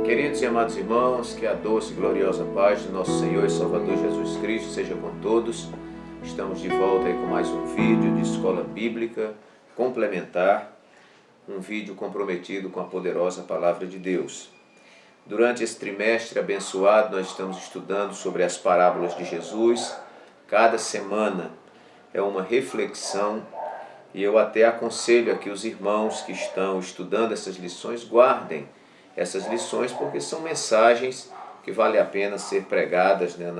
Queridos e amados irmãos, que a doce e gloriosa paz do nosso Senhor e Salvador Jesus Cristo seja com todos. Estamos de volta aí com mais um vídeo de escola bíblica complementar, um vídeo comprometido com a poderosa palavra de Deus. Durante esse trimestre abençoado, nós estamos estudando sobre as parábolas de Jesus. Cada semana é uma reflexão e eu até aconselho aqui os irmãos que estão estudando essas lições, guardem essas lições, porque são mensagens que vale a pena ser pregadas, né,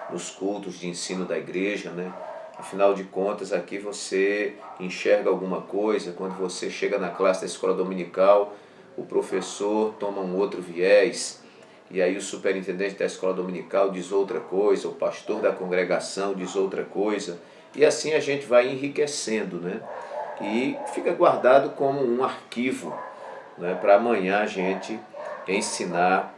nos cultos de ensino da igreja, né? Afinal de contas, aqui você enxerga alguma coisa. Quando você chega na classe da escola dominical, o professor toma um outro viés, e aí o superintendente da escola dominical diz outra coisa, o pastor da congregação diz outra coisa, e assim a gente vai enriquecendo, né? E fica guardado como um arquivo, né, para amanhã a gente ensinar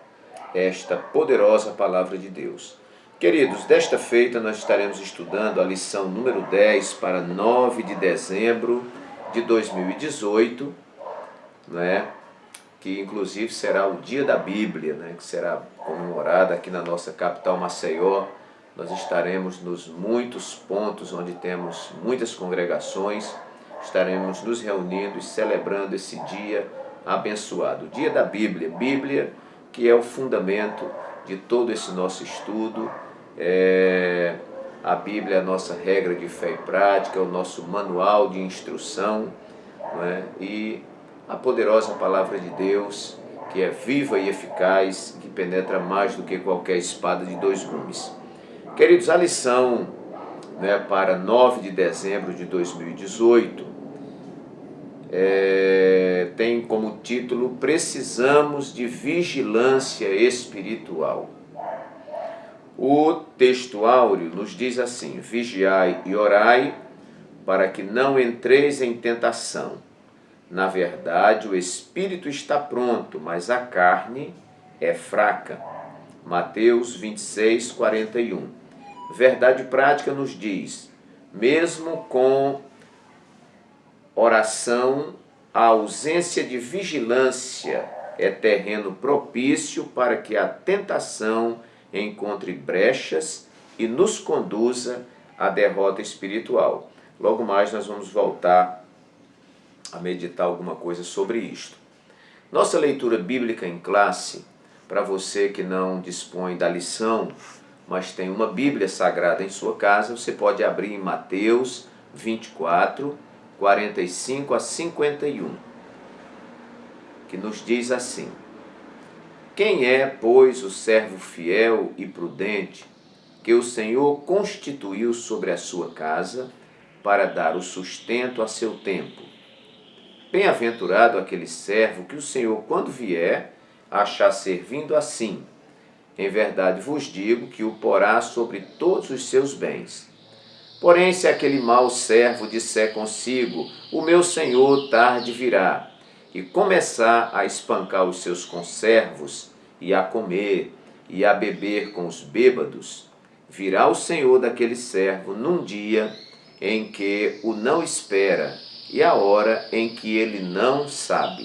esta poderosa palavra de Deus. Queridos, desta feita nós estaremos estudando a lição número 10 para 9 de dezembro de 2018, né, que inclusive será o Dia da Bíblia, né, que será comemorado aqui na nossa capital Maceió. Nós estaremos nos muitos pontos onde temos muitas congregações, estaremos nos reunindo e celebrando esse dia abençoado, o Dia da Bíblia. Bíblia, que é o fundamento de todo esse nosso estudo. A Bíblia é a nossa regra de fé e prática, é o nosso manual de instrução, não é? E a poderosa palavra de Deus, que é viva e eficaz, que penetra mais do que qualquer espada de dois gumes. Queridos, a lição, né, para 9 de dezembro de 2018, tem como título Precisamos de Vigilância Espiritual. O texto áureo nos diz assim: vigiai e orai para que não entreis em tentação. Na verdade, o espírito está pronto, mas a carne é fraca. Mateus 26, 41. Verdade prática nos diz: mesmo com oração, a ausência de vigilância é terreno propício para que a tentação encontre brechas e nos conduza à derrota espiritual. Logo mais nós vamos voltar a meditar alguma coisa sobre isto. Nossa leitura bíblica em classe, para você que não dispõe da lição, mas tem uma Bíblia Sagrada em sua casa, você pode abrir em Mateus 24, 45 a 51, que nos diz assim: quem é, pois, o servo fiel e prudente que o Senhor constituiu sobre a sua casa para dar o sustento a seu tempo? Bem-aventurado aquele servo que o Senhor, quando vier, achar servindo assim. Em verdade vos digo que o porá sobre todos os seus bens. Porém, se aquele mau servo disser consigo, o meu senhor tarde virá, e começar a espancar os seus conservos, e a comer, e a beber com os bêbados, virá o senhor daquele servo num dia em que o não espera, e a hora em que ele não sabe,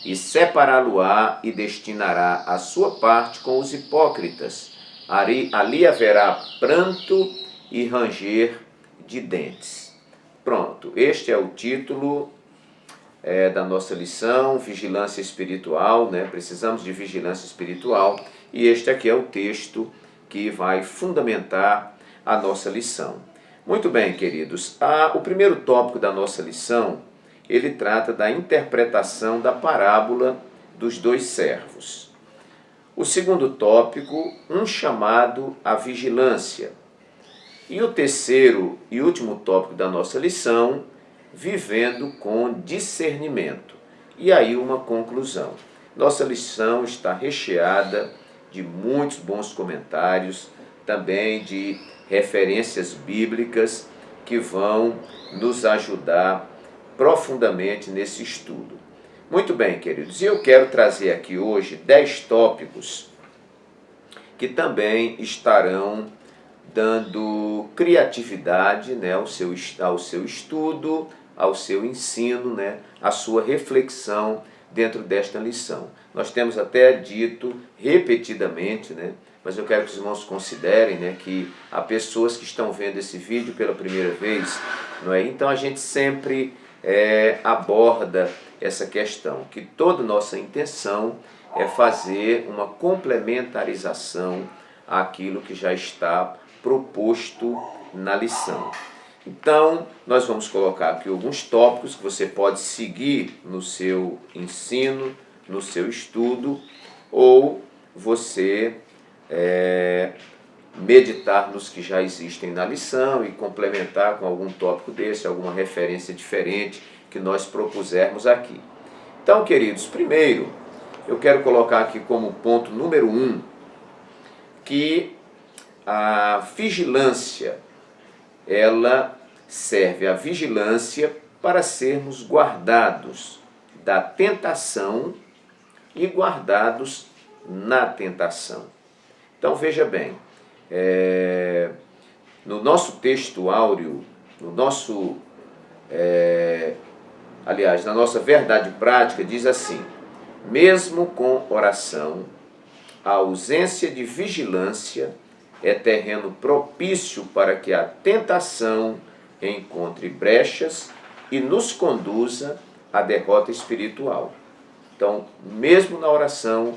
e separá-lo-á e destinará a sua parte com os hipócritas. Ali haverá pranto e ranger de dentes. Pronto, este é o título da nossa lição, vigilância espiritual, né? Precisamos de vigilância espiritual, e este aqui é o texto que vai fundamentar a nossa lição. Muito bem, queridos, o primeiro tópico da nossa lição, ele trata da interpretação da parábola dos dois servos. O segundo tópico, um chamado à vigilância. E o terceiro e último tópico da nossa lição, vivendo com discernimento. E aí uma conclusão. Nossa lição está recheada de muitos bons comentários, também de referências bíblicas que vão nos ajudar profundamente nesse estudo. Muito bem, queridos, e eu quero trazer aqui hoje 10 tópicos que também estarão dando criatividade, né, ao seu estudo, ao seu ensino, né, à sua reflexão dentro desta lição. Nós temos até dito repetidamente, né? Mas eu quero que os irmãos considerem, né, que há pessoas que estão vendo esse vídeo pela primeira vez, não é? Então a gente sempre aborda essa questão, que toda nossa intenção é fazer uma complementarização àquilo que já está proposto na lição. Então, nós vamos colocar aqui alguns tópicos que você pode seguir no seu ensino, no seu estudo, ou você meditar nos que já existem na lição e complementar com algum tópico desse, alguma referência diferente que nós propusermos aqui. Então, queridos, primeiro, eu quero colocar aqui como ponto número 1, que a vigilância, ela serve a vigilância para sermos guardados da tentação e guardados na tentação. Então veja bem, no nosso texto áureo, na nossa verdade prática, diz assim: mesmo com oração, a ausência de vigilância é terreno propício para que a tentação encontre brechas e nos conduza à derrota espiritual. Então, mesmo na oração,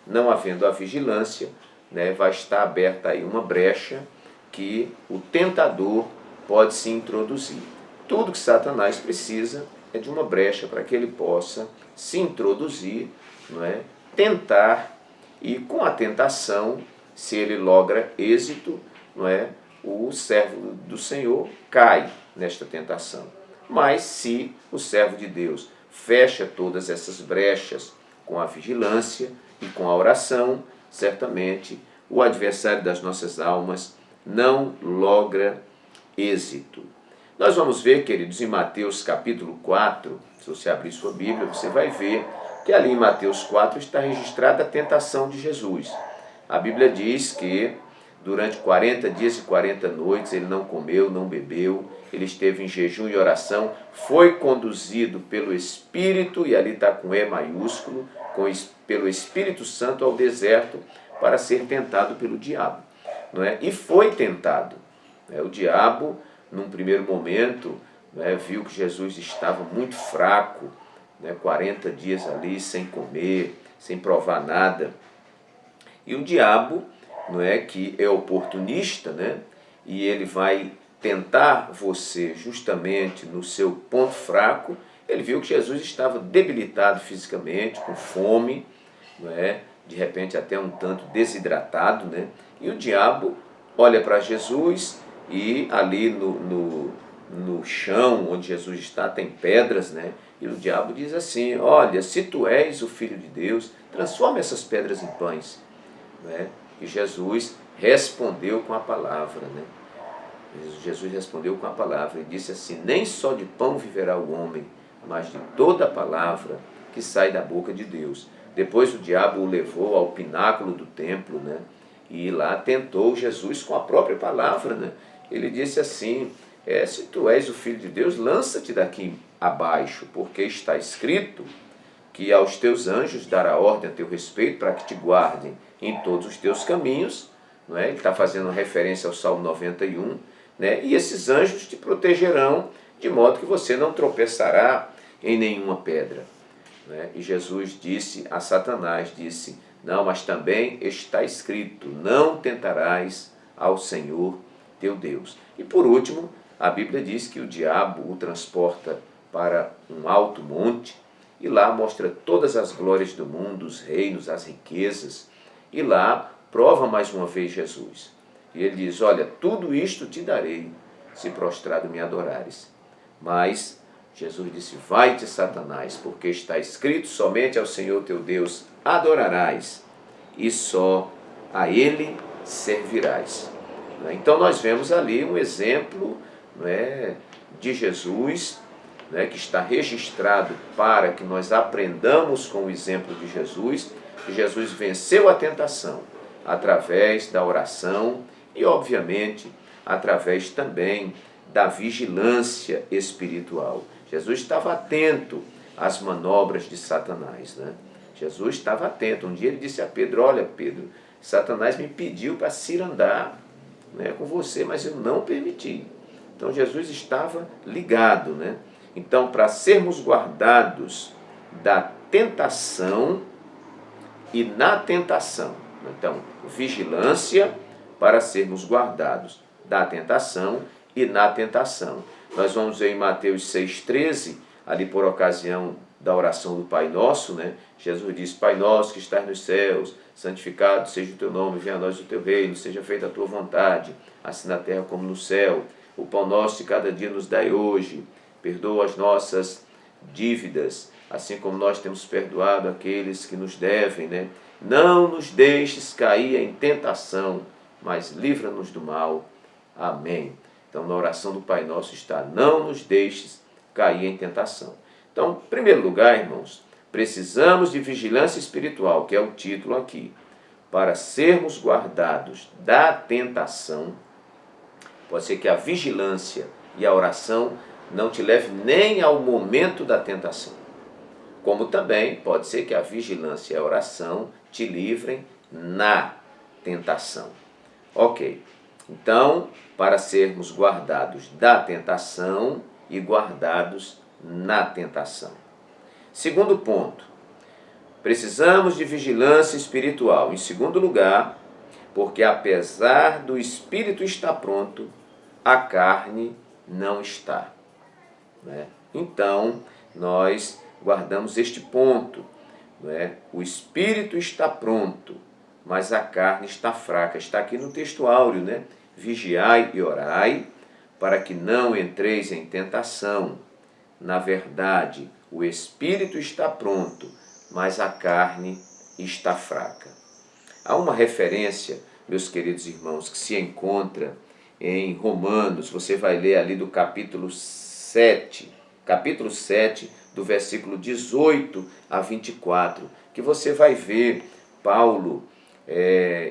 não havendo a vigilância, né, vai estar aberta aí uma brecha que o tentador pode se introduzir. Tudo que Satanás precisa é de uma brecha para que ele possa se introduzir, não é, tentar, e com a tentação, se ele logra êxito, não é, o servo do Senhor cai nesta tentação. Mas se o servo de Deus fecha todas essas brechas com a vigilância e com a oração, certamente o adversário das nossas almas não logra êxito. Nós vamos ver, queridos, em Mateus capítulo 4, se você abrir sua Bíblia, você vai ver que ali em Mateus 4 está registrada a tentação de Jesus. A Bíblia diz que durante 40 dias e 40 noites ele não comeu, não bebeu, ele esteve em jejum e oração, foi conduzido pelo Espírito, e ali está com E maiúsculo, pelo Espírito Santo ao deserto para ser tentado pelo diabo. Não é? E foi tentado. O diabo, num primeiro momento, viu que Jesus estava muito fraco, 40 dias ali sem comer, sem provar nada. E o diabo, que é oportunista, e ele vai tentar você justamente no seu ponto fraco. Ele viu que Jesus estava debilitado fisicamente, com fome, de repente até um tanto desidratado, e o diabo olha para Jesus, e ali no chão onde Jesus está tem pedras, e o diabo diz assim: olha, se tu és o Filho de Deus, transforma essas pedras em pães. E Jesus respondeu com a palavra, Jesus respondeu com a palavra e disse assim: nem só de pão viverá o homem, mas de toda a palavra que sai da boca de Deus. Depois o diabo o levou ao pináculo do templo, e lá tentou Jesus com a própria palavra, Ele disse assim: se tu és o Filho de Deus, lança-te daqui abaixo, porque está escrito que aos teus anjos dará ordem a teu respeito para que te guardem em todos os teus caminhos. Ele está fazendo referência ao Salmo 91, e esses anjos te protegerão, de modo que você não tropeçará em nenhuma pedra. E Jesus disse a Satanás, não, mas também está escrito: não tentarás ao Senhor teu Deus. E por último, a Bíblia diz que o diabo o transporta para um alto monte, e lá mostra todas as glórias do mundo, os reinos, as riquezas, e lá prova mais uma vez Jesus. E ele diz: olha, tudo isto te darei, se prostrado me adorares. Mas Jesus disse: vai-te, Satanás, porque está escrito: somente ao Senhor teu Deus adorarás, e só a Ele servirás. Então nós vemos ali um exemplo de Jesus, que está registrado para que nós aprendamos com o exemplo de Jesus, que Jesus venceu a tentação através da oração e, obviamente, através também da vigilância espiritual. Jesus estava atento às manobras de Satanás, né? Jesus estava atento. Um dia ele disse a Pedro: olha, Pedro, Satanás me pediu para cirandar, né, com você, mas eu não permiti. Então Jesus estava ligado, né? Então, para sermos guardados da tentação e na tentação. Então, vigilância para sermos guardados da tentação e na tentação. Nós vamos ver em Mateus 6,13, ali por ocasião da oração do Pai Nosso, né? Jesus diz: Pai nosso que estás nos céus, santificado seja o teu nome, venha a nós o teu reino, seja feita a tua vontade, assim na terra como no céu. O pão nosso de cada dia nos dai hoje, perdoa as nossas dívidas, assim como nós temos perdoado aqueles que nos devem, né? Não nos deixes cair em tentação, mas livra-nos do mal. Amém. Então, na oração do Pai Nosso está: não nos deixes cair em tentação. Então, em primeiro lugar, irmãos, precisamos de vigilância espiritual, que é o título aqui, para sermos guardados da tentação. Pode ser que a vigilância e a oração não te leve nem ao momento da tentação. Como também pode ser que a vigilância e a oração te livrem na tentação. Ok. Então, para sermos guardados da tentação e guardados na tentação. Segundo ponto, precisamos de vigilância espiritual. Em segundo lugar, porque apesar do espírito estar pronto, a carne não está, né? Então, nós guardamos este ponto, né? O espírito está pronto, mas a carne está fraca. Está aqui no texto áureo, né? Vigiai e orai, para que não entreis em tentação. Na verdade, o espírito está pronto, mas a carne está fraca. Há uma referência, meus queridos irmãos, que se encontra em Romanos. Você vai ler ali do capítulo 7, do versículo 18 a 24, que você vai ver Paulo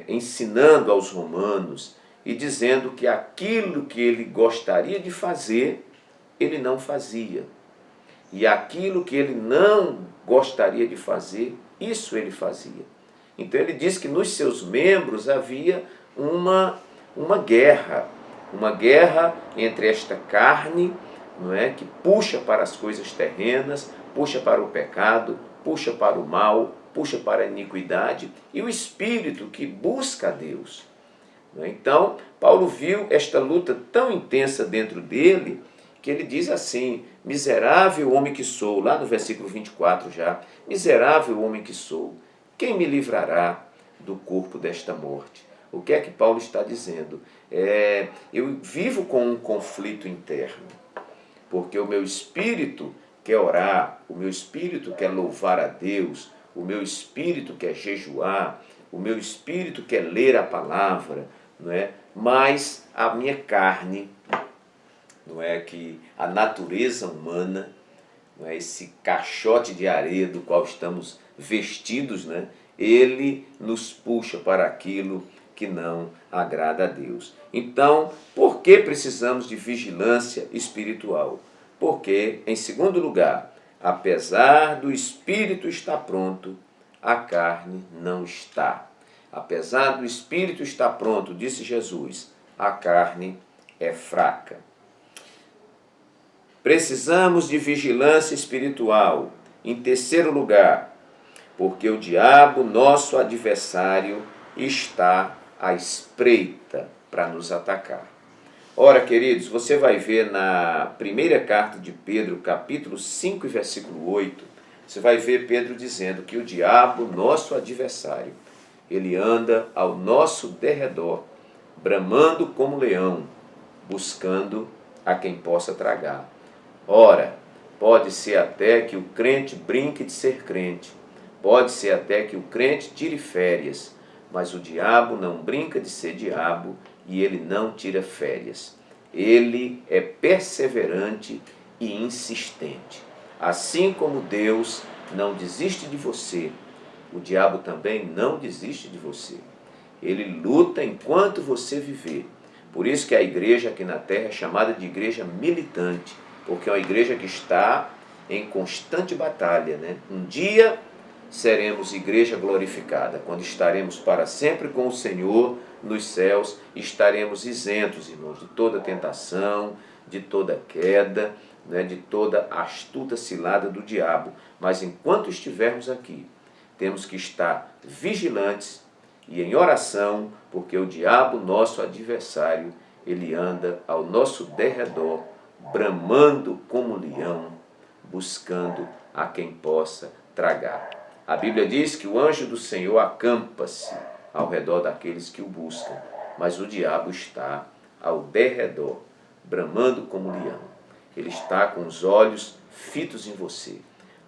ensinando aos romanos e dizendo que aquilo que ele gostaria de fazer, ele não fazia. E aquilo que ele não gostaria de fazer, isso ele fazia. Então ele diz que nos seus membros havia uma guerra entre esta carne, não é, que puxa para as coisas terrenas, puxa para o pecado, puxa para o mal, puxa para a iniquidade, e o espírito que busca a Deus. Então, Paulo viu esta luta tão intensa dentro dele, que ele diz assim: miserável homem que sou, lá no versículo 24 já, miserável homem que sou, quem me livrará do corpo desta morte? O que é que Paulo está dizendo? Eu vivo com um conflito interno, porque o meu espírito quer orar, o meu espírito quer louvar a Deus, o meu espírito quer jejuar, o meu espírito quer ler a palavra, não é? Mas a minha carne, não é, que a natureza humana, não é, esse caixote de areia do qual estamos vestidos, né, ele nos puxa para aquilo que não agrada a Deus. Então, por que precisamos de vigilância espiritual? Porque, em segundo lugar, apesar do espírito estar pronto, a carne não está. Apesar do espírito estar pronto, disse Jesus, a carne é fraca. Precisamos de vigilância espiritual. Em terceiro lugar, porque o diabo, nosso adversário, está à espreita para nos atacar. Ora, queridos, você vai ver na primeira carta de Pedro, capítulo 5 e versículo 8, você vai ver Pedro dizendo que o diabo, nosso adversário, ele anda ao nosso derredor, bramando como leão, buscando a quem possa tragar. Ora, pode ser até que o crente brinque de ser crente, pode ser até que o crente tire férias, mas o diabo não brinca de ser diabo e ele não tira férias. Ele é perseverante e insistente. Assim como Deus não desiste de você, o diabo também não desiste de você. Ele luta enquanto você viver. Por isso que a igreja aqui na terra é chamada de igreja militante, porque é uma igreja que está em constante batalha, né? Um dia seremos igreja glorificada, quando estaremos para sempre com o Senhor nos céus, estaremos isentos, irmãos, de toda tentação, de toda queda, né, de toda astuta cilada do diabo. Mas enquanto estivermos aqui, temos que estar vigilantes e em oração, porque o diabo, nosso adversário, ele anda ao nosso derredor, bramando como leão, buscando a quem possa tragar. A Bíblia diz que o anjo do Senhor acampa-se ao redor daqueles que o buscam, mas o diabo está ao derredor, bramando como leão. Ele está com os olhos fitos em você.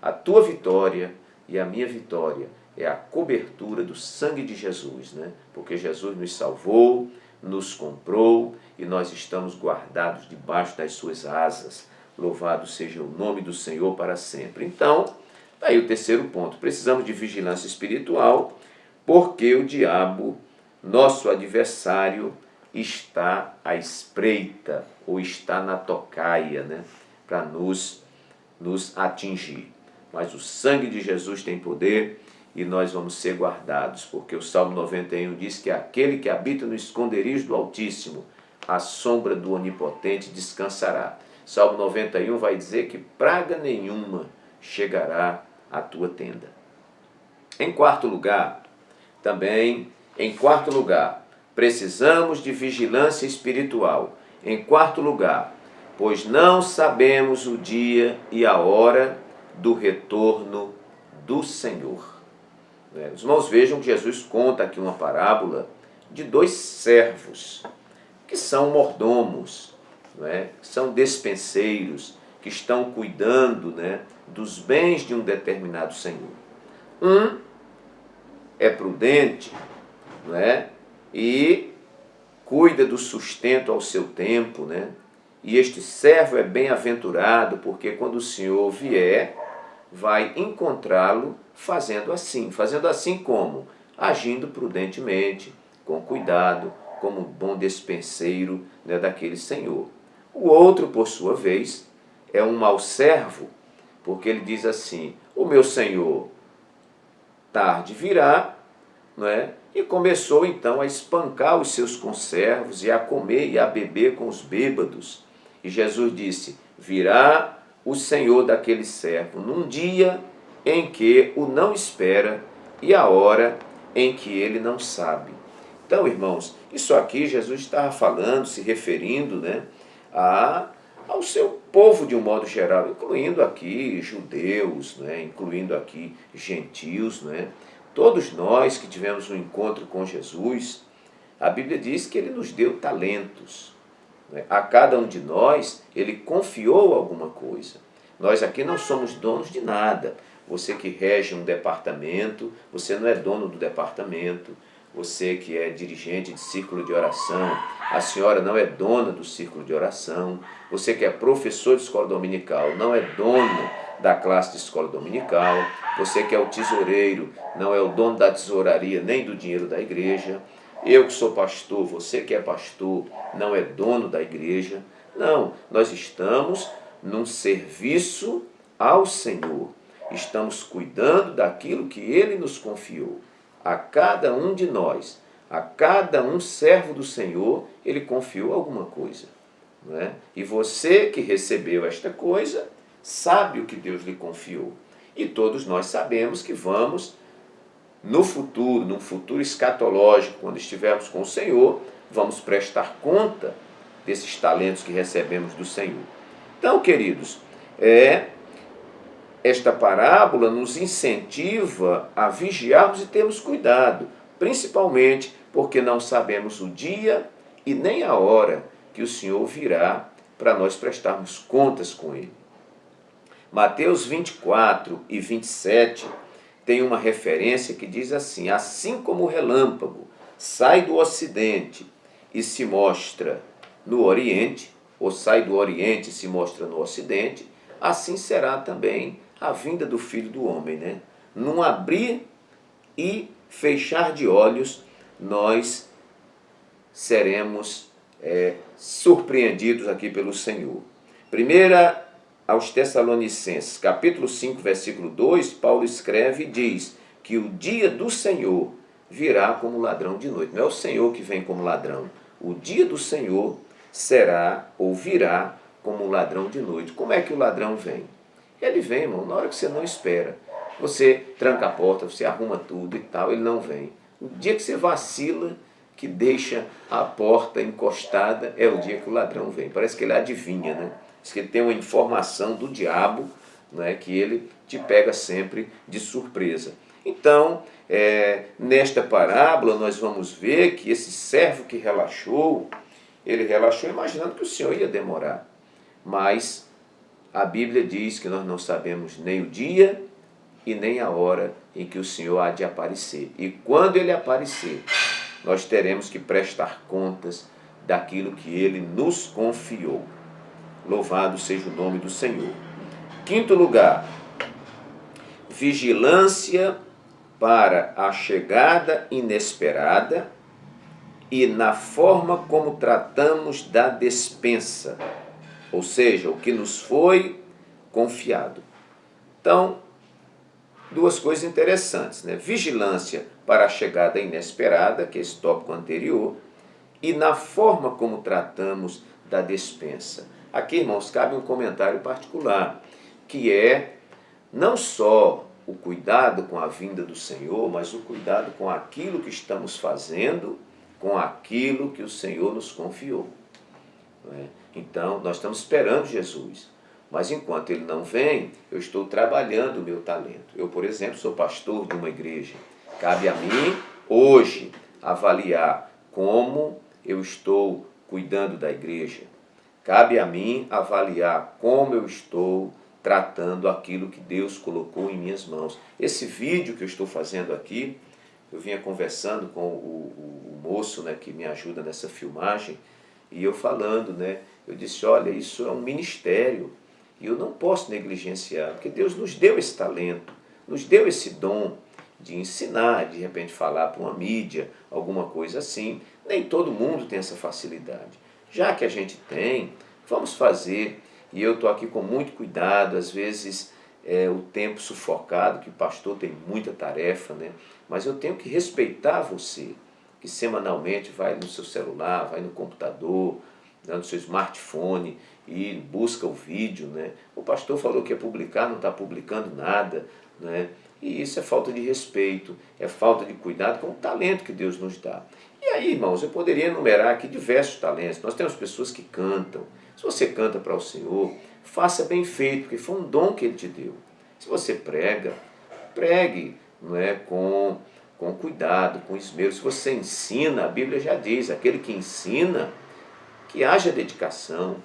A tua vitória e a minha vitória é a cobertura do sangue de Jesus, né? Porque Jesus nos salvou, nos comprou e nós estamos guardados debaixo das suas asas. Louvado seja o nome do Senhor para sempre. Então, aí o terceiro ponto, precisamos de vigilância espiritual, porque o diabo, nosso adversário, está à espreita, ou está na tocaia, né, para nos atingir. Mas o sangue de Jesus tem poder e nós vamos ser guardados, porque o Salmo 91 diz que aquele que habita no esconderijo do Altíssimo, à sombra do Onipotente descansará. Salmo 91 vai dizer que praga nenhuma chegará à tua tenda. Em quarto lugar, precisamos de vigilância espiritual. Em quarto lugar, pois não sabemos o dia e a hora do retorno do Senhor. Os irmãos, vejam que Jesus conta aqui uma parábola de dois servos, que são mordomos, são despenseiros, que estão cuidando, dos bens de um determinado senhor. Um é prudente, e cuida do sustento ao seu tempo, e este servo é bem-aventurado, porque quando o Senhor vier, vai encontrá-lo fazendo assim como? Agindo prudentemente, com cuidado, como um bom despenseiro, daquele senhor. O outro, por sua vez, é um mau servo, porque ele diz assim: o meu senhor tarde virá, e começou então a espancar os seus conservos e a comer e a beber com os bêbados. E Jesus disse: virá o senhor daquele servo num dia em que o não espera e a hora em que ele não sabe. Então, irmãos, isso aqui Jesus estava falando, se referindo, ao seu povo de um modo geral, incluindo aqui judeus, incluindo aqui gentios, Todos nós que tivemos um encontro com Jesus, a Bíblia diz que ele nos deu talentos. A cada um de nós, ele confiou alguma coisa. Nós aqui não somos donos de nada. Você que rege um departamento, você não é dono do departamento. Você que é dirigente de círculo de oração, a senhora não é dona do círculo de oração. Você que é professor de escola dominical, não é dono da classe de escola dominical. Você que é o tesoureiro, não é o dono da tesouraria nem do dinheiro da igreja. Eu que sou pastor, você que é pastor, não é dono da igreja. Não, nós estamos num serviço ao Senhor. Estamos cuidando daquilo que Ele nos confiou. A cada um de nós, a cada um servo do Senhor, Ele confiou alguma coisa. E você que recebeu esta coisa, sabe o que Deus lhe confiou. E todos nós sabemos que vamos, no futuro, num futuro escatológico, quando estivermos com o Senhor, vamos prestar conta desses talentos que recebemos do Senhor. Então, queridos, esta parábola nos incentiva a vigiarmos e termos cuidado, principalmente porque não sabemos o dia e nem a hora que o Senhor virá para nós prestarmos contas com Ele. Mateus 24 e 27 tem uma referência que diz assim: assim como o relâmpago sai do ocidente e se mostra no oriente, ou sai do oriente e se mostra no ocidente, assim será também a vinda do Filho do Homem. Num abrir e fechar de olhos, nós seremos surpreendidos aqui pelo Senhor. Primeira aos Tessalonicenses, capítulo 5, versículo 2, Paulo escreve e diz que o dia do Senhor virá como ladrão de noite. Não é o Senhor que vem como ladrão. O dia do Senhor será ou virá como um ladrão de noite. Como é que o ladrão vem? Ele vem, irmão, na hora que você não espera. Você tranca a porta, você arruma tudo e tal, ele não vem. O dia que você vacila, que deixa a porta encostada, é o dia que o ladrão vem. Parece que ele adivinha, né? Diz que ele tem uma informação do diabo, né, que ele te pega sempre de surpresa. Então, nesta parábola, nós vamos ver que esse servo que relaxou, ele relaxou imaginando que o Senhor ia demorar. Mas a Bíblia diz que nós não sabemos nem o dia e nem a hora em que o Senhor há de aparecer. E quando ele aparecer, nós teremos que prestar contas daquilo que ele nos confiou. Louvado seja o nome do Senhor. Quinto lugar, vigilância para a chegada inesperada e na forma como tratamos da despensa, ou seja, o que nos foi confiado. Então, duas coisas interessantes, né? Vigilância para a chegada inesperada, que é esse tópico anterior, e na forma como tratamos da despensa. Aqui, irmãos, cabe um comentário particular, que é não só o cuidado com a vinda do Senhor, mas o cuidado com aquilo que estamos fazendo, com aquilo que o Senhor nos confiou. Não é? Então, nós estamos esperando Jesus. Mas enquanto ele não vem, eu estou trabalhando o meu talento. Eu, por exemplo, sou pastor de uma igreja. Cabe a mim, hoje, avaliar como eu estou cuidando da igreja. Cabe a mim avaliar como eu estou tratando aquilo que Deus colocou em minhas mãos. Esse vídeo que eu estou fazendo aqui, eu vinha conversando com o moço, né, que me ajuda nessa filmagem, e eu falando, né, eu disse, olha, isso é um ministério, e eu não posso negligenciar, porque Deus nos deu esse talento, nos deu esse dom de ensinar, de repente falar para uma mídia, alguma coisa assim. Nem todo mundo tem essa facilidade. Já que a gente tem, vamos fazer. E eu estou aqui com muito cuidado, às vezes o tempo sufocado, que o pastor tem muita tarefa, né? Mas eu tenho que respeitar você, que semanalmente vai no seu celular, vai no computador, no seu smartphone e busca o vídeo, né? O pastor falou que ia publicar, não está publicando nada, né? E isso é falta de respeito, é falta de cuidado com o talento que Deus nos dá. E aí, irmãos, eu poderia enumerar aqui diversos talentos. Nós temos pessoas que cantam. Se você canta para o Senhor, faça bem feito, porque foi um dom que Ele te deu. Se você prega, pregue, não é, com cuidado, com esmero. Se você ensina, a Bíblia já diz, aquele que ensina, que haja dedicação.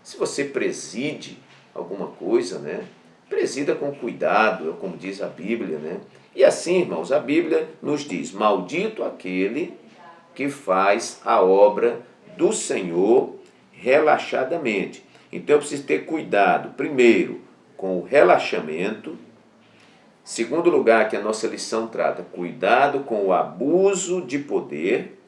Se você preside alguma coisa, né, presida com cuidado, como diz a Bíblia, né? E assim, irmãos, a Bíblia nos diz, maldito aquele que faz a obra do Senhor relaxadamente. Então eu preciso ter cuidado, primeiro, com o relaxamento. Segundo lugar, que a nossa lição trata, cuidado com o abuso de poder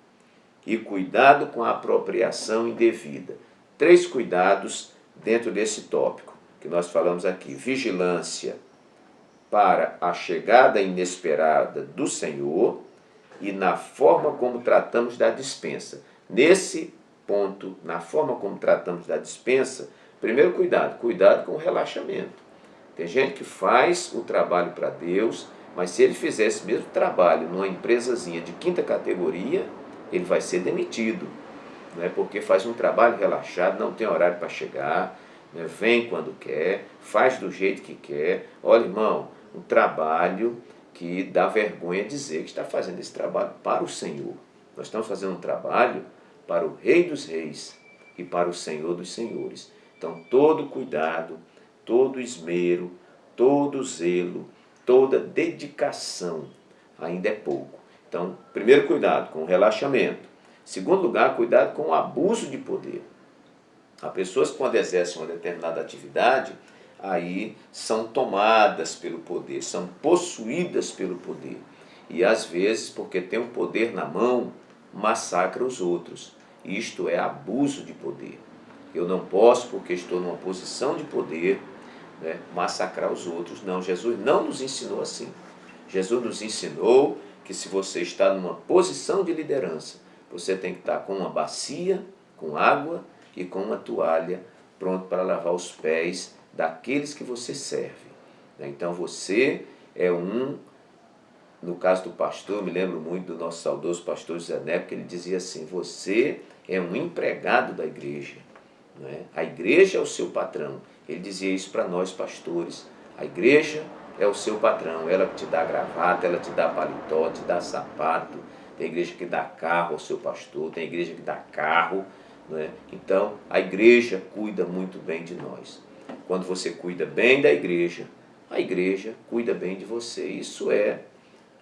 e cuidado com a apropriação indevida. 3 cuidados dentro desse tópico que nós falamos aqui. Vigilância para a chegada inesperada do Senhor e na forma como tratamos da dispensa. Nesse ponto, na forma como tratamos da dispensa, primeiro cuidado com o relaxamento. Tem gente que faz o trabalho para Deus, mas se ele fizer esse mesmo trabalho numa empresazinha de 5ª categoria, ele vai ser demitido, né? Porque faz um trabalho relaxado, não tem horário para chegar, né? Vem quando quer, faz do jeito que quer. Olha, irmão, um trabalho que dá vergonha dizer que está fazendo esse trabalho para o Senhor. Nós estamos fazendo um trabalho para o Rei dos Reis e para o Senhor dos Senhores. Então, todo cuidado, todo esmero, todo zelo, toda dedicação ainda é pouco. Então, primeiro, cuidado com o relaxamento. Segundo lugar, cuidado com o abuso de poder. Há pessoas que, quando exercem uma determinada atividade, aí são tomadas pelo poder, são possuídas pelo poder. E às vezes, porque tem o poder na mão, massacra os outros. Isto é abuso de poder. Eu não posso, porque estou numa posição de poder, né, massacrar os outros. Não, Jesus não nos ensinou assim. Jesus nos ensinou que se você está numa posição de liderança, você tem que estar com uma bacia, com água e com uma toalha, pronto para lavar os pés daqueles que você serve. Então você é no caso do pastor, eu me lembro muito do nosso saudoso pastor José Neto, que ele dizia assim: você é um empregado da igreja. Não é? A igreja é o seu patrão. Ele dizia isso para nós pastores. A igreja é o seu patrão, ela te dá gravata, ela te dá paletó, te dá sapato. Tem igreja que dá carro ao seu pastor, tem igreja que dá carro. Não é? Então, a igreja cuida muito bem de nós. Quando você cuida bem da igreja, a igreja cuida bem de você. Isso é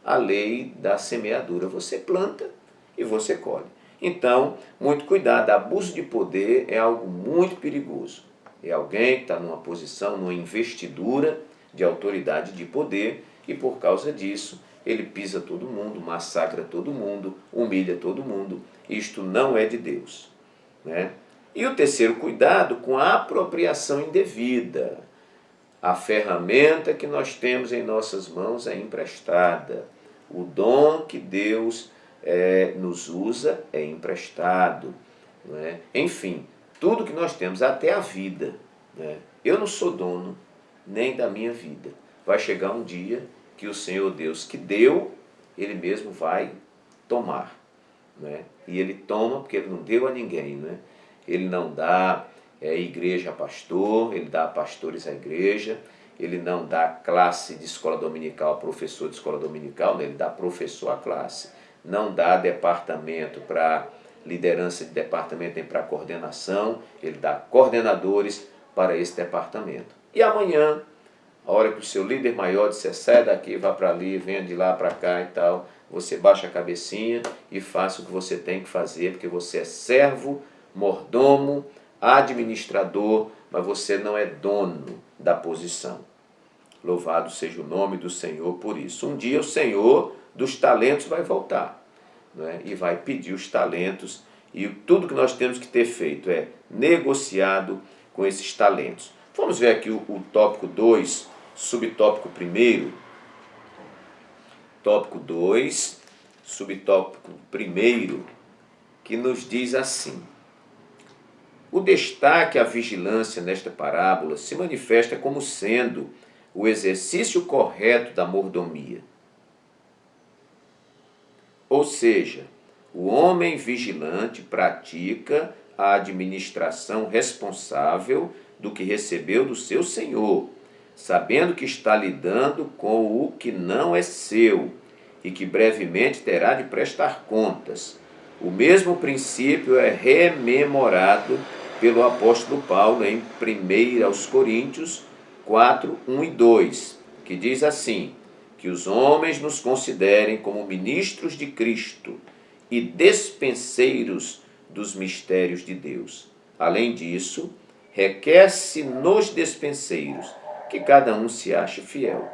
a lei da semeadura. Você planta e você colhe. Então, muito cuidado. Abuso de poder é algo muito perigoso. É alguém que está numa posição, numa investidura de autoridade de poder e por causa disso ele pisa todo mundo, massacra todo mundo, humilha todo mundo. Isto não é de Deus, né? E o terceiro, cuidado com a apropriação indevida. A ferramenta que nós temos em nossas mãos é emprestada. O dom que Deus nos usa é emprestado. Não é? Enfim, tudo que nós temos, até a vida. Né? Eu não sou dono nem da minha vida. Vai chegar um dia que o Senhor Deus que deu, Ele mesmo vai tomar. Né? E Ele toma porque Ele não deu a ninguém. Né? Ele não dá igreja a pastor, Ele dá pastores à igreja, Ele não dá classe de escola dominical a professor de escola dominical, né? Ele dá professor à classe. Não dá departamento para liderança de departamento nem para coordenação, Ele dá coordenadores para esse departamento. E amanhã, a hora que o seu líder maior disser, sai daqui, vá para ali, venha de lá para cá e tal, você baixa a cabecinha e faça o que você tem que fazer, porque você é servo, mordomo, administrador, mas você não é dono da posição. Louvado seja o nome do Senhor por isso. Um dia o Senhor dos talentos vai voltar, né? E vai pedir os talentos, e tudo que nós temos que ter feito é negociado com esses talentos. Vamos ver aqui o tópico 2, subtópico 1. Tópico 2, subtópico 1, que nos diz assim: o destaque à vigilância nesta parábola se manifesta como sendo o exercício correto da mordomia. Ou seja, o homem vigilante pratica a administração responsável do que recebeu do seu senhor, sabendo que está lidando com o que não é seu e que brevemente terá de prestar contas. O mesmo princípio é rememorado pelo apóstolo Paulo em 1 Coríntios 4, 1 e 2, que diz assim: que os homens nos considerem como ministros de Cristo e despenseiros dos mistérios de Deus. Além disso, requer-se nos despenseiros que cada um se ache fiel.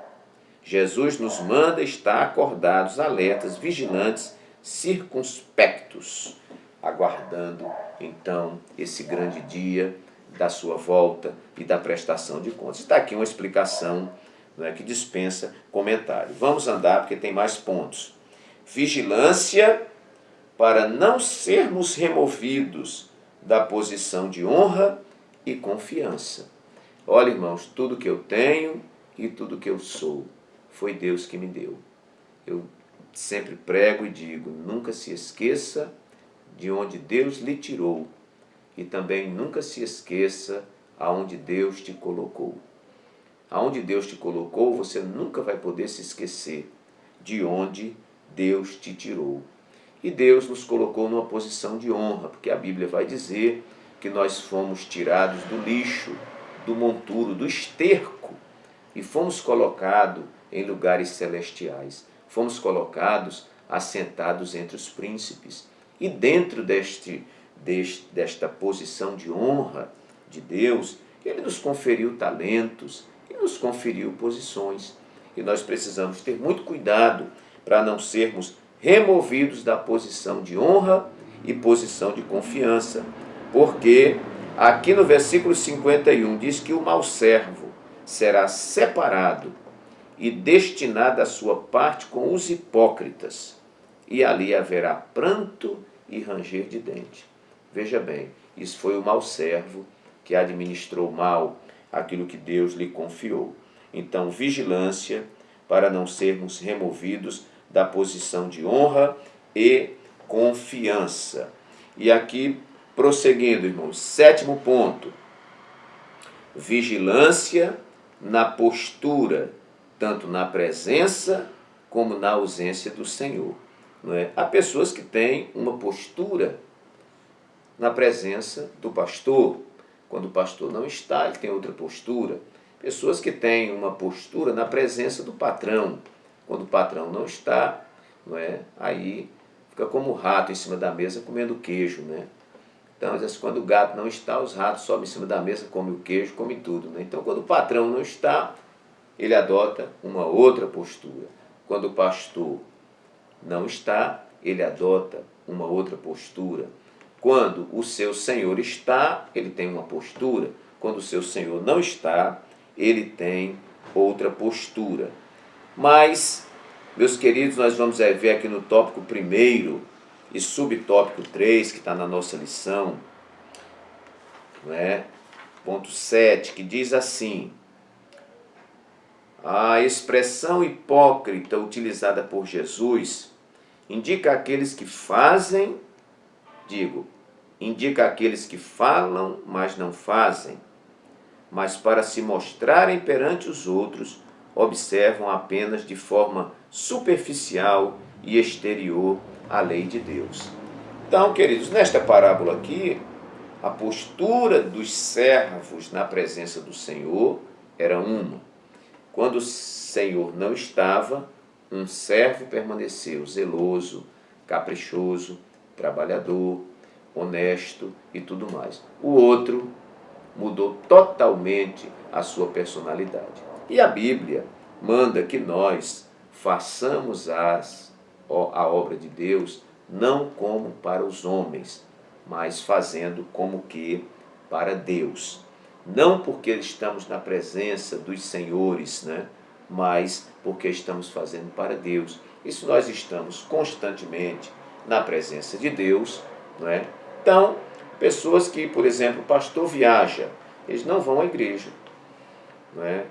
Jesus nos manda estar acordados, alertas, vigilantes, circunspectos, aguardando então esse grande dia da sua volta e da prestação de contas. Está aqui uma explicação, né, que dispensa comentário. Vamos andar porque tem mais pontos. Vigilância para não sermos removidos da posição de honra e confiança. Olha, irmãos, tudo que eu tenho e tudo que eu sou foi Deus que me deu. Eu sempre prego e digo, nunca se esqueça de onde Deus lhe tirou e também nunca se esqueça aonde Deus te colocou. Aonde Deus te colocou, você nunca vai poder se esquecer de onde Deus te tirou. E Deus nos colocou numa posição de honra, porque a Bíblia vai dizer que nós fomos tirados do lixo, do monturo, do esterco, e fomos colocados em lugares celestiais. Fomos colocados, assentados entre os príncipes. E dentro desta posição de honra de Deus, Ele nos conferiu talentos e nos conferiu posições. E nós precisamos ter muito cuidado para não sermos removidos da posição de honra e posição de confiança. Porque aqui no versículo 51 diz que o mau servo será separado e destinado à sua parte com os hipócritas, e ali haverá pranto e ranger de dente. Veja bem, isso foi o mau servo que administrou mal aquilo que Deus lhe confiou. Então, vigilância para não sermos removidos da posição de honra e confiança. E aqui, prosseguindo, irmãos, 7º ponto, vigilância na postura, tanto na presença como na ausência do Senhor. Não é? Há pessoas que têm uma postura na presença do pastor. Quando o pastor não está, ele tem outra postura. Pessoas que têm uma postura na presença do patrão. Quando o patrão não está, não é? Aí fica como o rato em cima da mesa comendo queijo, né? Então, às vezes, quando o gato não está, os ratos sobem em cima da mesa, comem o queijo, comem tudo, né? Então, quando o patrão não está, ele adota uma outra postura. Quando o pastor não está, ele adota uma outra postura. Quando o seu senhor está, ele tem uma postura. Quando o seu senhor não está, ele tem outra postura. Mas, meus queridos, nós vamos ver aqui no tópico 1º e subtópico 3, que está na nossa lição, né? Ponto 7, que diz assim: a expressão hipócrita utilizada por Jesus indica aqueles que fazem, indica aqueles que falam, mas não fazem, mas para se mostrarem perante os outros, observam apenas de forma superficial e exterior a lei de Deus. Então, queridos, nesta parábola aqui, a postura dos servos na presença do Senhor era uma. Quando o Senhor não estava, um servo permaneceu zeloso, caprichoso, trabalhador, honesto e tudo mais. O outro mudou totalmente a sua personalidade. E a Bíblia manda que nós façamos a obra de Deus não como para os homens, mas fazendo como que para Deus. Não porque estamos na presença dos senhores, né? Mas porque estamos fazendo para Deus. Isso nós estamos constantemente na presença de Deus, não é? Então, pessoas que, por exemplo, o pastor viaja, eles não vão à igreja, não é?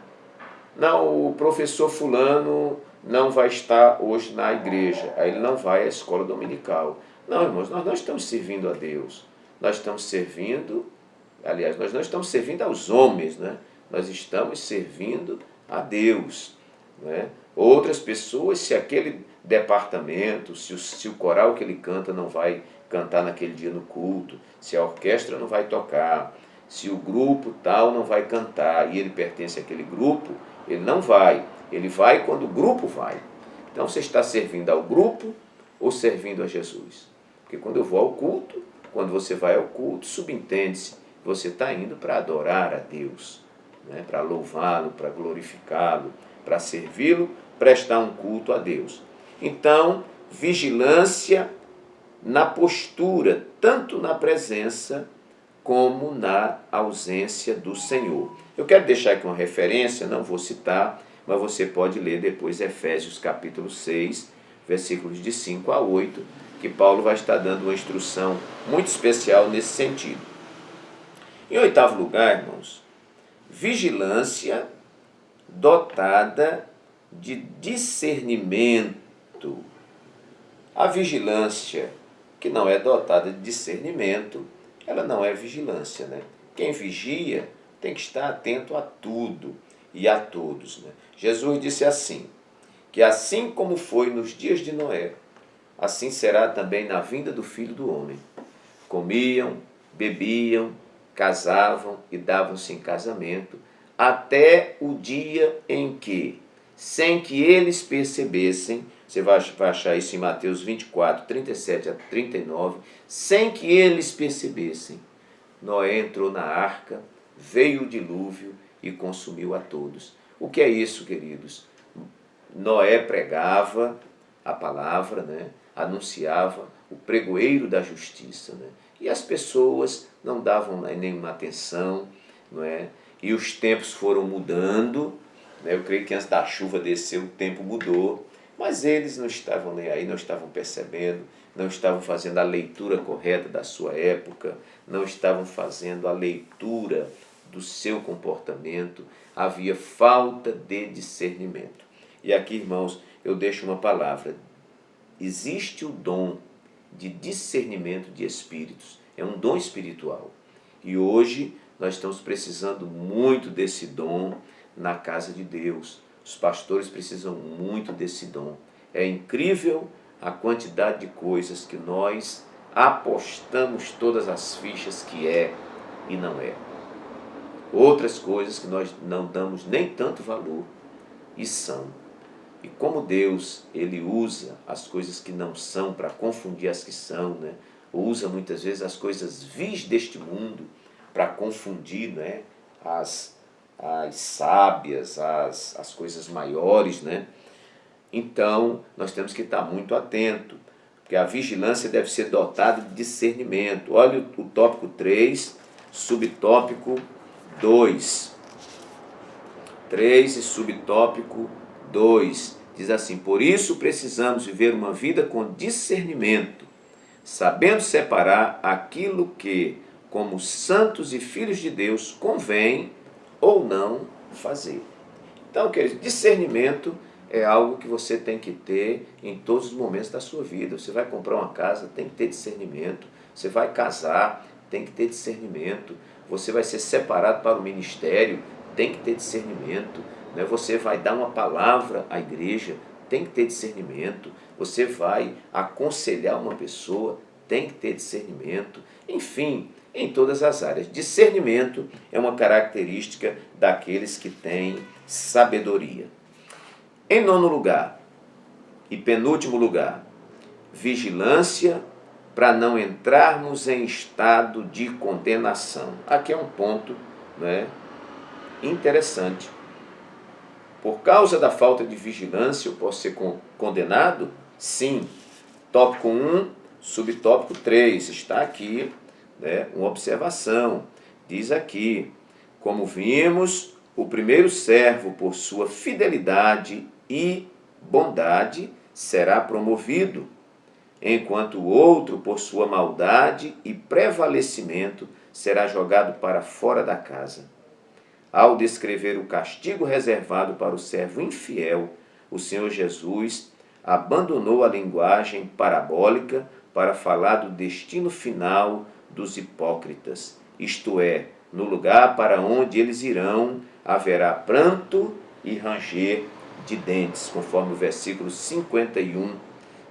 Não, o professor fulano não vai estar hoje na igreja, aí ele não vai à escola dominical. Não, irmãos, nós não estamos servindo a Deus, nós estamos servindo, aliás, nós não estamos servindo aos homens, né? Nós estamos servindo a Deus, né? Outras pessoas, se aquele departamento, se o coral que ele canta não vai cantar naquele dia no culto, se a orquestra não vai tocar, se o grupo tal não vai cantar e ele pertence àquele grupo, ele não vai. Ele vai quando o grupo vai. Então você está servindo ao grupo ou servindo a Jesus? Porque quando eu vou ao culto, quando você vai ao culto, subentende-se, você está indo para adorar a Deus, né? Para louvá-lo, para glorificá-lo, para servi-lo, prestar um culto a Deus. Então, vigilância na postura, tanto na presença como na ausência do Senhor. Eu quero deixar aqui uma referência, não vou citar, mas você pode ler depois Efésios capítulo 6, versículos de 5 a 8, que Paulo vai estar dando uma instrução muito especial nesse sentido. Em 8º lugar, irmãos, vigilância dotada de discernimento. A vigilância que não é dotada de discernimento, ela não é vigilância, né? Quem vigia tem que estar atento a tudo e a todos, né? Jesus disse assim, que assim como foi nos dias de Noé, assim será também na vinda do Filho do Homem. Comiam, bebiam, casavam e davam-se em casamento, até o dia em que, sem que eles percebessem, você vai achar isso em Mateus 24, 37 a 39, sem que eles percebessem, Noé entrou na arca, veio o dilúvio e consumiu a todos. O que é isso, queridos? Noé pregava a palavra, né? Anunciava o pregoeiro da justiça, né? E as pessoas não davam nenhuma atenção, não é? e os tempos foram mudando, né? Eu creio que antes da chuva descer o tempo mudou, mas eles não estavam nem aí, não estavam percebendo, não estavam fazendo a leitura correta da sua época, não estavam fazendo a leitura do seu comportamento, havia falta de discernimento. E aqui, irmãos, eu deixo uma palavra. Existe o dom de discernimento de espíritos, é um dom espiritual. E hoje nós estamos precisando muito desse dom na casa de Deus. Os pastores precisam muito desse dom. É incrível a quantidade de coisas que nós apostamos todas as fichas que é e não é. Outras coisas que nós não damos nem tanto valor e são. E como Deus, Ele usa as coisas que não são para confundir as que são, né? Usa muitas vezes as coisas vis deste mundo para confundir, né? as sábias, as coisas maiores, né? Então, nós temos que estar muito atento, porque a vigilância deve ser dotada de discernimento. Olha o tópico 3, subtópico 2. 3 e subtópico 2. Diz assim: por isso precisamos viver uma vida com discernimento, sabendo separar aquilo que, como santos e filhos de Deus, convém ou não fazer. Então, queridos, discernimento é algo que você tem que ter em todos os momentos da sua vida. Você vai comprar uma casa, tem que ter discernimento. Você vai casar, tem que ter discernimento. Você vai ser separado para o ministério, tem que ter discernimento. Você vai dar uma palavra à igreja, tem que ter discernimento. Você vai aconselhar uma pessoa, tem que ter discernimento. Enfim, em todas as áreas. Discernimento é uma característica daqueles que têm sabedoria. Em nono lugar e penúltimo lugar, vigilância para não entrarmos em estado de condenação. Aqui é um ponto, né, interessante. Por causa da falta de vigilância, eu posso ser condenado? Sim. Tópico 1, subtópico 3, está aqui, né, uma observação. Diz aqui: como vimos, o primeiro servo, por sua fidelidade e bondade, será promovido, enquanto o outro, por sua maldade e prevalecimento, será jogado para fora da casa. Ao descrever o castigo reservado para o servo infiel, o Senhor Jesus abandonou a linguagem parabólica para falar do destino final dos hipócritas, isto é, no lugar para onde eles irão, haverá pranto e ranger de dentes, conforme o versículo 51,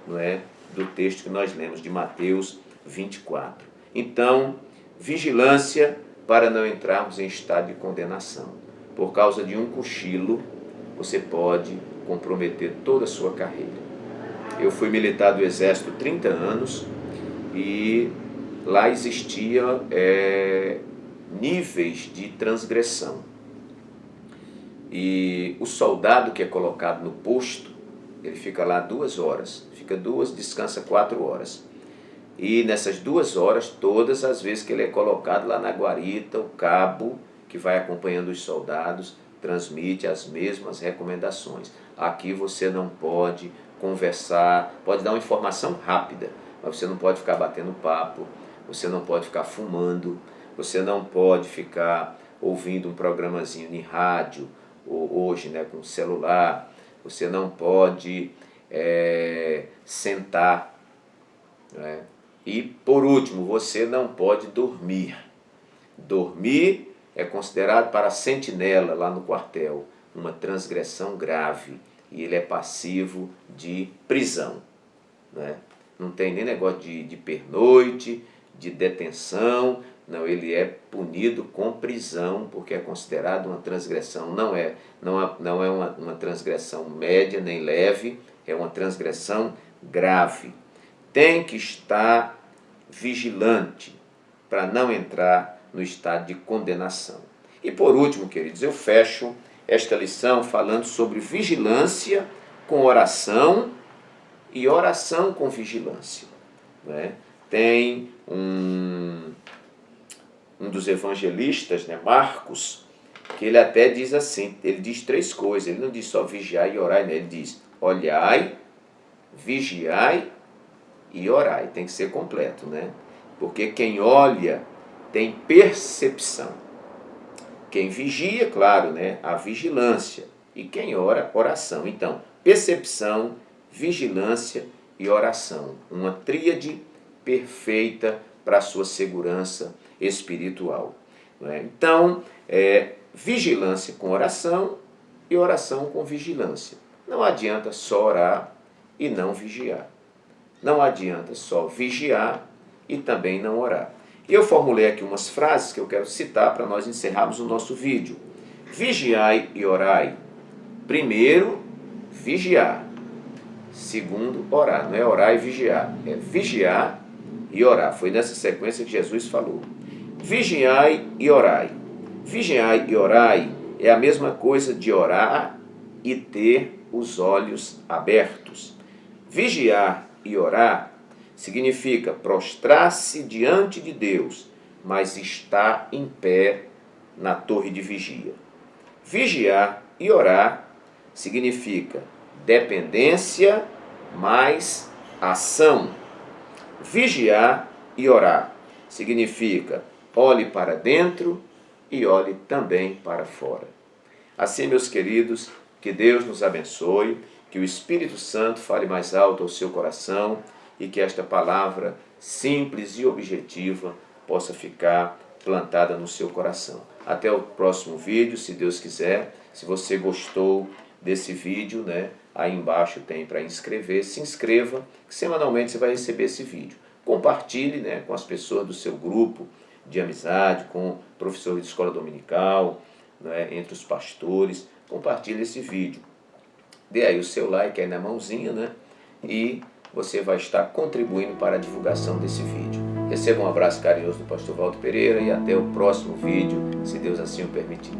não é, do texto que nós lemos de Mateus 24. Então, vigilância para não entrarmos em estado de condenação. Por causa de um cochilo, você pode comprometer toda a sua carreira. Eu fui militar do Exército 30 anos e lá existia níveis de transgressão. E o soldado que é colocado no posto, ele fica lá 2 horas, fica 2, descansa 4 horas. E nessas 2 horas, todas as vezes que ele é colocado lá na guarita, o cabo que vai acompanhando os soldados transmite as mesmas recomendações. Aqui você não pode conversar, pode dar uma informação rápida, mas você não pode ficar batendo papo, você não pode ficar fumando, você não pode ficar ouvindo um programazinho em rádio, ou hoje, né, com celular, você não pode sentar, né? E, por último, você não pode dormir. Dormir é considerado para a sentinela lá no quartel uma transgressão grave e ele é passivo de prisão, né? Não tem nem negócio de pernoite, de detenção, não, ele é punido com prisão porque é considerado uma transgressão. Não é uma transgressão média nem leve, é uma transgressão grave. Tem que estar vigilante para não entrar no estado de condenação. E por último, queridos, eu fecho esta lição falando sobre vigilância com oração e oração com vigilância, né? Tem um dos evangelistas, né, Marcos, que ele até diz assim, ele diz três coisas, ele não diz só vigiar e orar, né? Ele diz olhai, vigiai e orai, tem que ser completo, né? Porque quem olha tem percepção. Quem vigia, claro, né? A vigilância. E quem ora, oração. Então, percepção, vigilância e oração. Uma tríade perfeita para a sua segurança espiritual. Não é? Então, vigilância com oração e oração com vigilância. Não adianta só orar e não vigiar. Não adianta só vigiar e também não orar. Eu formulei aqui umas frases que eu quero citar para nós encerrarmos o nosso vídeo. Vigiai e orai. Primeiro, vigiar. Segundo, orar. Não é orar e vigiar, é vigiar e orar. Foi nessa sequência que Jesus falou. Vigiai e orai. Vigiai e orai é a mesma coisa de orar e ter os olhos abertos. Vigiar e orar significa prostrar-se diante de Deus, mas estar em pé na torre de vigia. Vigiar e orar significa dependência mais ação. Vigiar e orar significa olhe para dentro e olhe também para fora. Assim, meus queridos, que Deus nos abençoe, que o Espírito Santo fale mais alto ao seu coração e que esta palavra simples e objetiva possa ficar plantada no seu coração. Até o próximo vídeo, se Deus quiser. Se você gostou desse vídeo, né, aí embaixo tem para inscrever. Se inscreva, que semanalmente você vai receber esse vídeo. Compartilhe, né, com as pessoas do seu grupo de amizade, com professores de escola dominical, né, entre os pastores. Compartilhe esse vídeo. Dê aí o seu like aí na mãozinha, né, e você vai estar contribuindo para a divulgação desse vídeo. Receba um abraço carinhoso do pastor Walter Pereira e até o próximo vídeo, se Deus assim o permitir.